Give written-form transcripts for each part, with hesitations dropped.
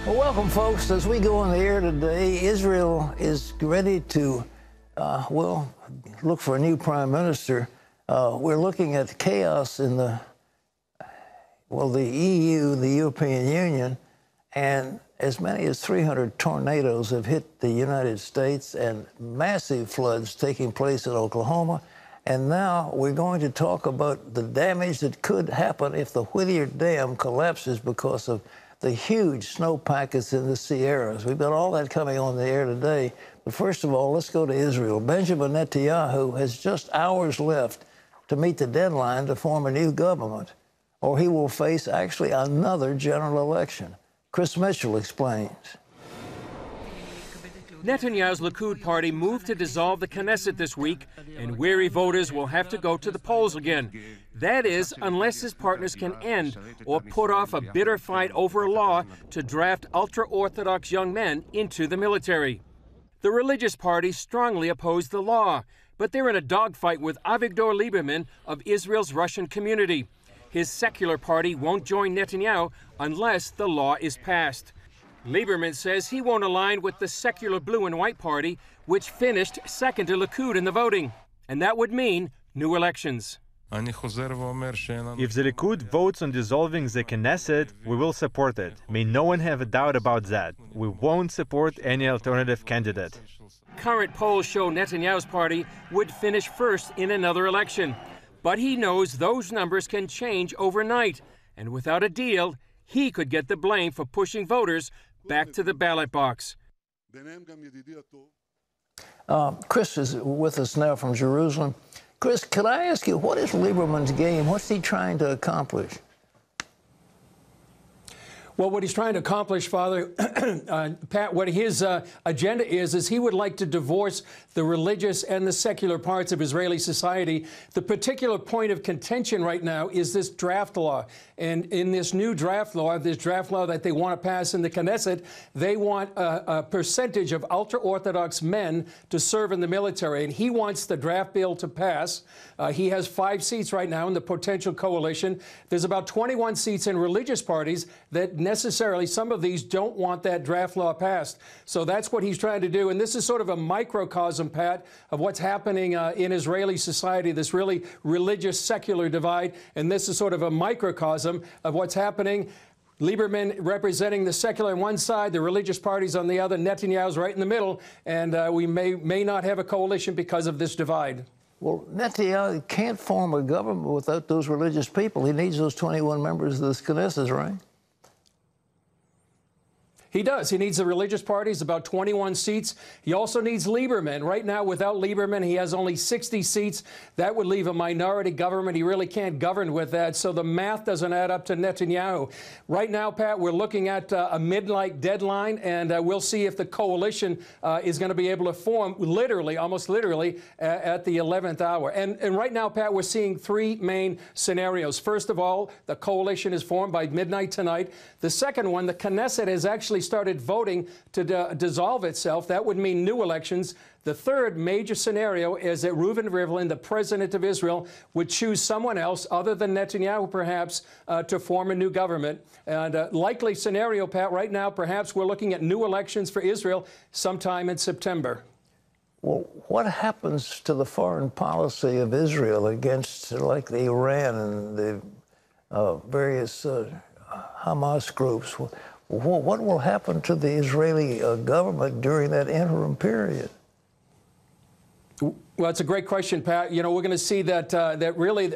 Well, welcome, folks. As we go on the air today, Israel is ready to, look for a new prime minister. We're looking at chaos in the EU, the European Union, and as many as 300 tornadoes have hit the United States and massive floods taking place in Oklahoma. And now we're going to talk about the damage that could happen if the Whittier Dam collapses because of the huge snow packets in the Sierras. We've got all that coming on the air today. But first of all, let's go to Israel. Benjamin Netanyahu has just hours left to meet the deadline to form a new government, or he will face actually another general election. Chris Mitchell explains. Netanyahu's Likud party moved to dissolve the Knesset this week, and weary voters will have to go to the polls again. That is, unless his partners can end or put off a bitter fight over a law to draft ultra-Orthodox young men into the military. The religious parties strongly oppose the law, but they're in a dogfight with Avigdor Lieberman of Israel's Russian community. His secular party won't join Netanyahu unless the law is passed. Lieberman says he won't align with the secular Blue and White Party, which finished second to Likud in the voting. And that would mean new elections. If the Likud votes on dissolving the Knesset, we will support it. May no one have a doubt about that. We won't support any alternative candidate. Current polls show Netanyahu's party would finish first in another election. But he knows those numbers can change overnight. And without a deal, he could get the blame for pushing voters back to the ballot box. Chris is with us now from Jerusalem. Chris, could I ask you, what is Lieberman's game? What's he trying to accomplish? Well, what he's trying to accomplish, Father, Pat, what his agenda is he would like to divorce the religious and the secular parts of Israeli society. The particular point of contention right now is this draft law. And in this new draft law that they want to pass in the Knesset, they want a percentage of ultra-Orthodox men to serve in the military. And he wants the draft bill to pass. He has 5 seats right now in the potential coalition. There's about 21 seats in religious parties that necessarily, some of these don't want that draft law passed. So that's what he's trying to do. And this is sort of a microcosm, Pat, of what's happening in Israeli society, this really religious secular divide. And this is sort of a microcosm of what's happening. Lieberman representing the secular on one side, the religious parties on the other. Netanyahu's right in the middle. And we may not have a coalition because of this divide. Well, Netanyahu can't form a government without those religious people. He needs those 21 members of the Knesset, right? He does. He needs the religious parties, about 21 seats. He also needs Lieberman. Right now, without Lieberman, he has only 60 seats. That would leave a minority government. He really can't govern with that. So the math doesn't add up to Netanyahu. Right now, Pat, we're looking at a midnight deadline, and we'll see if the coalition is going to be able to form literally, almost literally, at the 11th hour. And right now, Pat, we're seeing 3 main scenarios. First of all, the coalition is formed by midnight tonight. The second one, the Knesset has actually started voting to dissolve itself. That would mean new elections. The third major scenario is that Reuven Rivlin, the president of Israel, would choose someone else other than Netanyahu, perhaps, to form a new government. And likely scenario, Pat, right now, perhaps we're looking at new elections for Israel sometime in September. Well, what happens to the foreign policy of Israel against, like, the Iran and the various Hamas groups? What will happen to the Israeli government during that interim period? Well, it's a great question, Pat. You know, we're going to see that really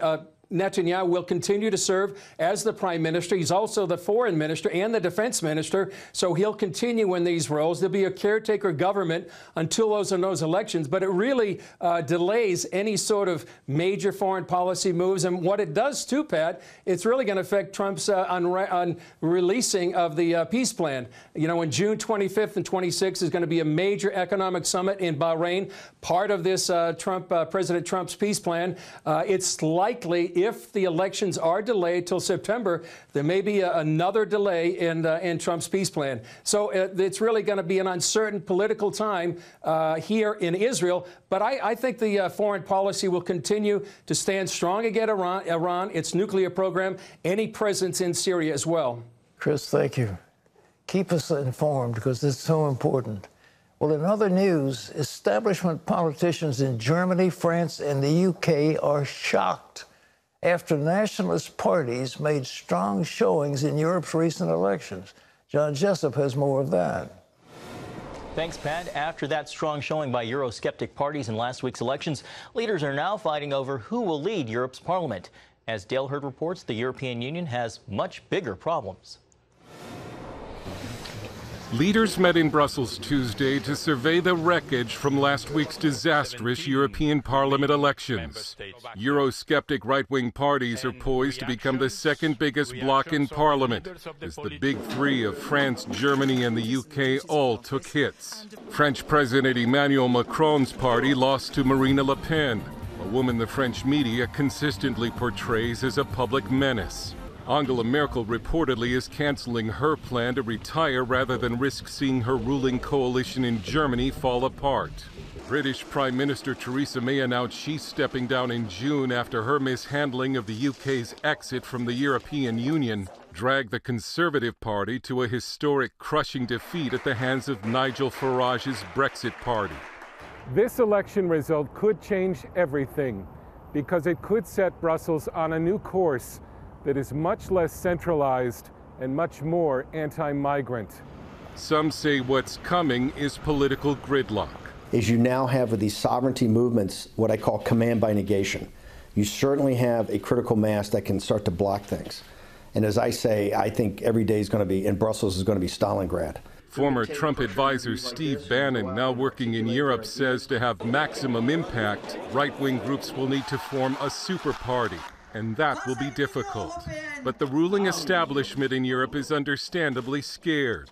Netanyahu will continue to serve as the prime minister. He's also the foreign minister and the defense minister, so he'll continue in these roles. There'll be a caretaker government until those elections, but it really delays any sort of major foreign policy moves. And what it does, too, Pat, it's really going to affect Trump's on releasing of the peace plan. You know, on June 25th and 26th is going to be a major economic summit in Bahrain, part of this President Trump's peace plan. It's likely, if the elections are delayed till September, there may be another delay in Trump's peace plan. So it's really going to be an uncertain political time here in Israel. But I think the foreign policy will continue to stand strong against Iran, its nuclear program, any presence in Syria as well. Chris, thank you. Keep us informed because it's so important. Well, in other news, establishment politicians in Germany, France, and the UK are shocked after nationalist parties made strong showings in Europe's recent elections. John Jessup has more of that. Thanks, Pat. After that strong showing by Eurosceptic parties in last week's elections, leaders are now fighting over who will lead Europe's parliament. As Dale Hurd reports, the European Union has much bigger problems. Leaders met in Brussels Tuesday to survey the wreckage from last week's disastrous European Parliament elections. Eurosceptic right-wing parties are poised to become the second biggest bloc in Parliament, as the big three of France, Germany, and the UK all took hits. French President Emmanuel Macron's party lost to Marine Le Pen, a woman the French media consistently portrays as a public menace. Angela Merkel reportedly is canceling her plan to retire rather than risk seeing her ruling coalition in Germany fall apart. British Prime Minister Theresa May announced she's stepping down in June after her mishandling of the UK's exit from the European Union dragged the Conservative Party to a historic crushing defeat at the hands of Nigel Farage's Brexit Party. This election result could change everything because it could set Brussels on a new course that is much less centralized and much more anti-migrant. Some say what's coming is political gridlock. Is you now have with these sovereignty movements what I call command by negation. You certainly have a critical mass that can start to block things. And as I say, I think every day is going to be, in Brussels, is going to be Stalingrad. Former Trump advisor Steve Bannon, now working in Europe, says to have maximum impact, right-wing groups will need to form a super party. And that will be difficult. But the ruling establishment in Europe is understandably scared.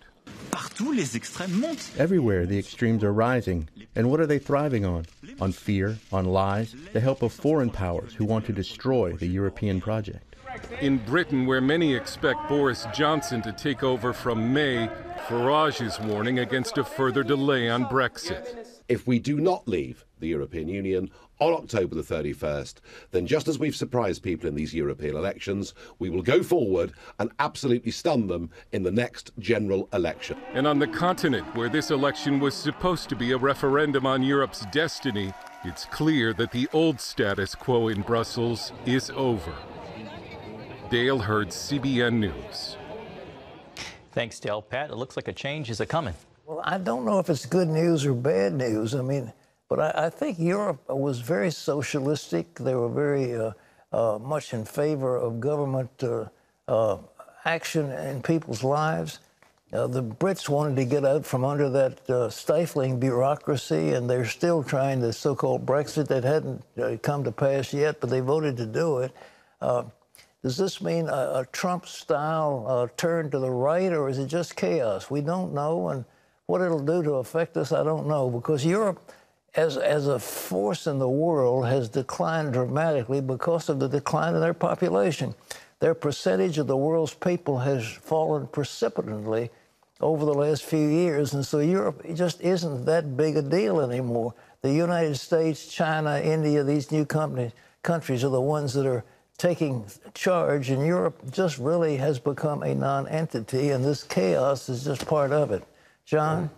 Everywhere the extremes are rising. And what are they thriving on? On fear, on lies, the help of foreign powers who want to destroy the European project. In Britain, where many expect Boris Johnson to take over from May, Farage is warning against a further delay on Brexit. If we do not leave the European Union on October the 31st, then just as we've surprised people in these European elections, we will go forward and absolutely stun them in the next general election. And on the continent, where this election was supposed to be a referendum on Europe's destiny, it's clear that the old status quo in Brussels is over. Dale Hurd, CBN News. Thanks, Dale. Pat, it looks like a change is a-coming. Well, I don't know if it's good news or bad news. I mean, but I think Europe was very socialistic. They were very much in favor of government action in people's lives. The Brits wanted to get out from under that stifling bureaucracy, and they're still trying the so-called Brexit that hadn't come to pass yet, but they voted to do it. Does this mean a Trump-style turn to the right, or is it just chaos? We don't know, and what it'll do to affect us, I don't know, because Europe, as a force in the world, has declined dramatically because of the decline in their population. Their percentage of the world's people has fallen precipitously over the last few years, and so Europe just isn't that big a deal anymore. The United States, China, India, these new countries are the ones that are taking charge, and Europe just really has become a non-entity, and this chaos is just part of it. John?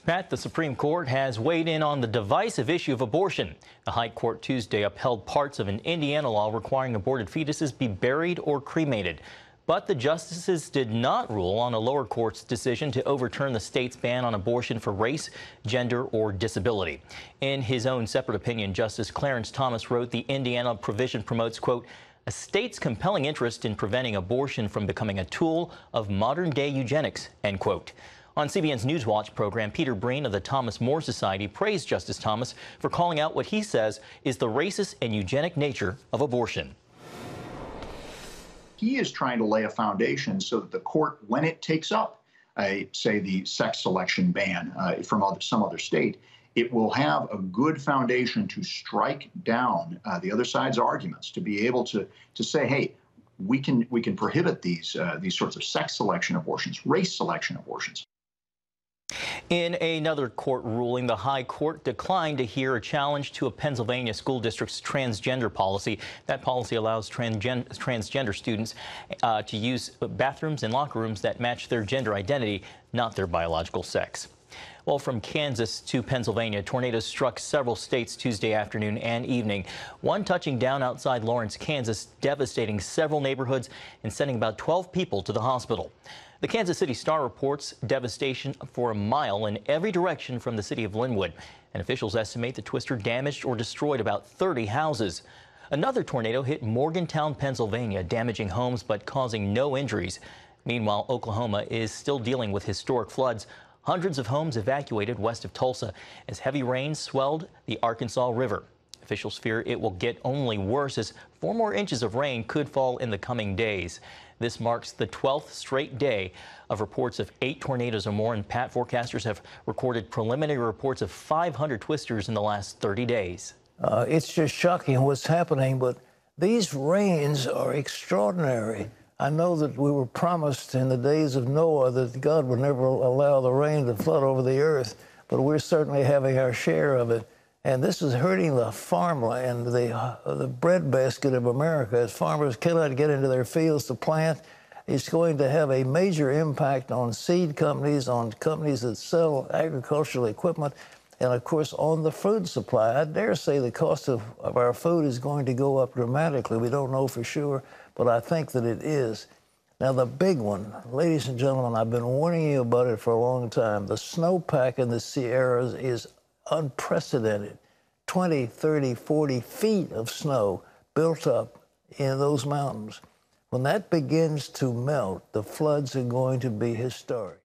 Pat, the Supreme Court has weighed in on the divisive issue of abortion. The High Court Tuesday upheld parts of an Indiana law requiring aborted fetuses be buried or cremated. But the justices did not rule on a lower court's decision to overturn the state's ban on abortion for race, gender, or disability. In his own separate opinion, Justice Clarence Thomas wrote the Indiana provision promotes, quote, a state's compelling interest in preventing abortion from becoming a tool of modern-day eugenics, end quote. On CBN's Newswatch program, Peter Breen of the Thomas More Society praised Justice Thomas for calling out what he says is the racist and eugenic nature of abortion. He is trying to lay a foundation so that the court, when it takes up, say, the sex selection ban from some other state, it will have a good foundation to strike down the other side's arguments, to be able to say, hey, we can prohibit these sorts of sex selection abortions, race selection abortions. In another court ruling, the High Court declined to hear a challenge to a Pennsylvania school district's transgender policy. That policy allows transgender students to use bathrooms and locker rooms that match their gender identity, not their biological sex. Well, from Kansas to Pennsylvania, tornadoes struck several states Tuesday afternoon and evening. One touching down outside Lawrence, Kansas, devastating several neighborhoods and sending about 12 people to the hospital. The Kansas City Star reports devastation for a mile in every direction from the city of Linwood, and officials estimate the twister damaged or destroyed about 30 houses. Another tornado hit Morgantown, Pennsylvania, damaging homes but causing no injuries. Meanwhile, Oklahoma is still dealing with historic floods. Hundreds of homes evacuated west of Tulsa as heavy rain swelled the Arkansas River. Officials fear it will get only worse as 4 more inches of rain could fall in the coming days. This marks the 12th straight day of reports of 8 tornadoes or more, and Pat, forecasters have recorded preliminary reports of 500 twisters in the last 30 days. It's just shocking what's happening, but these rains are extraordinary. I know that we were promised in the days of Noah that God would never allow the rain to flood over the earth, but we're certainly having our share of it. And this is hurting the farmland, the breadbasket of America. As farmers cannot get into their fields to plant, it's going to have a major impact on seed companies, on companies that sell agricultural equipment, and of course on the food supply. I dare say the cost of our food is going to go up dramatically. We don't know for sure, but I think that it is. Now the big one, ladies and gentlemen, I've been warning you about it for a long time. The snowpack in the Sierras is unprecedented. 20, 30, 40 feet of snow built up in those mountains. When that begins to melt, the floods are going to be historic.